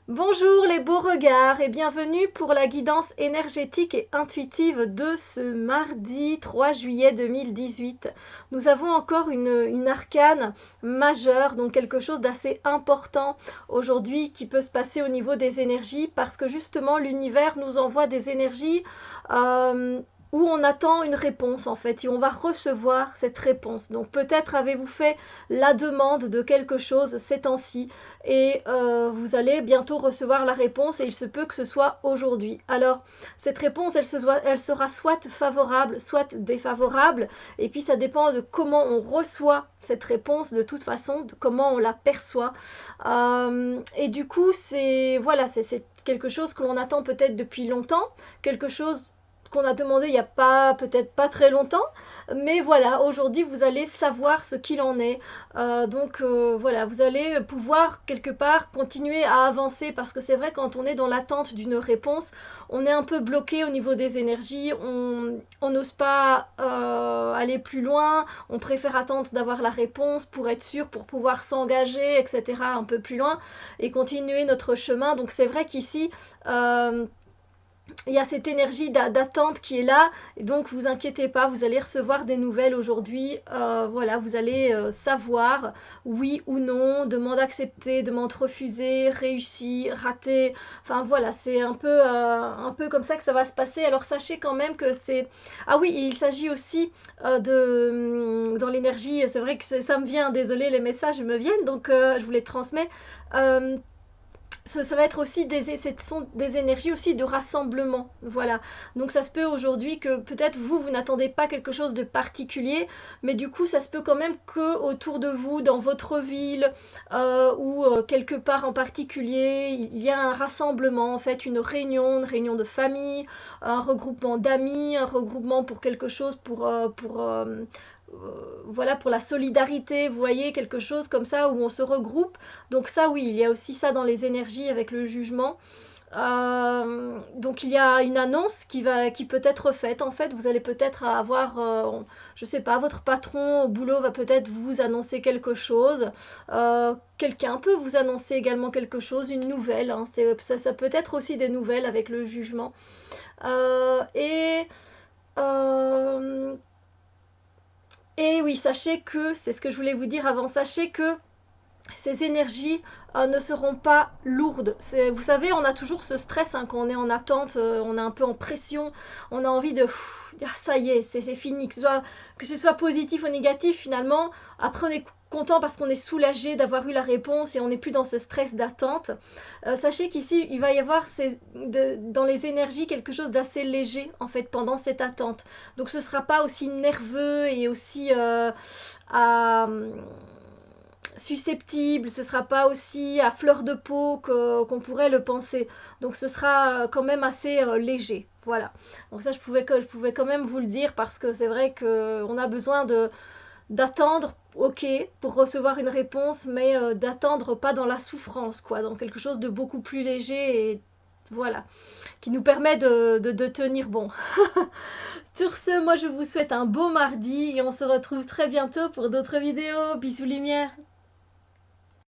Bonjour les beaux regards et bienvenue pour la guidance énergétique et intuitive de ce mardi 3 juillet 2018. Nous avons encore une arcane majeure, donc quelque chose d'assez important aujourd'hui qui peut se passer au niveau des énergies parce que justement l'univers nous envoie des énergies où on attend une réponse en fait et on va recevoir cette réponse. Donc peut-être avez-vous fait la demande de quelque chose ces temps-ci et vous allez bientôt recevoir la réponse et il se peut que ce soit aujourd'hui. Alors cette réponse elle sera soit favorable soit défavorable et puis ça dépend de comment on reçoit cette réponse de toute façon, de comment on la perçoit. Et du coup c'est voilà, c'est quelque chose que l'on attend peut-être depuis longtemps, quelque chose qu'on a demandé il n'y a pas peut-être pas très longtemps, mais voilà, aujourd'hui vous allez savoir ce qu'il en est. Voilà, vous allez pouvoir quelque part continuer à avancer parce que c'est vrai quand on est dans l'attente d'une réponse, on est un peu bloqué au niveau des énergies, on n'ose pas aller plus loin, on préfère attendre d'avoir la réponse pour être sûr, pour pouvoir s'engager, etc. un peu plus loin et continuer notre chemin. Donc c'est vrai qu'ici il y a cette énergie d'attente qui est là, et donc vous inquiétez pas, vous allez recevoir des nouvelles aujourd'hui. Voilà, vous allez savoir oui ou non, demande acceptée, demande refusée, réussi, raté. Enfin voilà, c'est un peu comme ça que ça va se passer. Alors sachez quand même que c'est... Ah oui, il s'agit aussi dans l'énergie, c'est vrai que ça me vient, désolé, les messages me viennent, donc je vous les transmets. Euh, ça va être aussi ce sont des énergies aussi de rassemblement, voilà. Donc ça se peut aujourd'hui que peut-être vous n'attendez pas quelque chose de particulier, mais du coup ça se peut quand même que autour de vous, dans votre ville ou quelque part en particulier, il y a un rassemblement, en fait, une réunion de famille, un regroupement d'amis, un regroupement pour quelque chose, voilà, pour la solidarité, vous voyez, quelque chose comme ça où on se regroupe. Donc ça, oui, il y a aussi ça dans les énergies avec le jugement. Donc il y a une annonce qui peut être faite. En fait, vous allez peut-être avoir, je sais pas, votre patron au boulot va peut-être vous annoncer quelque chose. Quelqu'un peut vous annoncer également quelque chose, une nouvelle. Hein. Ça peut être aussi des nouvelles avec le jugement. Euh, et euh, et oui, sachez que, c'est ce que je voulais vous dire avant, sachez que ces énergies ne seront pas lourdes. Vous savez, on a toujours ce stress hein, quand on est en attente, on est un peu en pression, on a envie de... ça y est, c'est fini, que ce soit positif ou négatif finalement. Après, on est content parce qu'on est soulagé d'avoir eu la réponse et on n'est plus dans ce stress d'attente. Sachez qu'ici, il va y avoir dans les énergies quelque chose d'assez léger en fait pendant cette attente. Donc ce ne sera pas aussi nerveux et aussi à susceptible, ce sera pas aussi à fleur de peau qu'on pourrait le penser. Donc ce sera quand même assez léger. Voilà. Donc ça, je pouvais quand même vous le dire parce que c'est vrai qu'on a besoin d'attendre, ok, pour recevoir une réponse, mais d'attendre pas dans la souffrance, quoi, dans quelque chose de beaucoup plus léger et voilà, qui nous permet de tenir bon. Sur ce, moi je vous souhaite un beau mardi et on se retrouve très bientôt pour d'autres vidéos. Bisous lumière.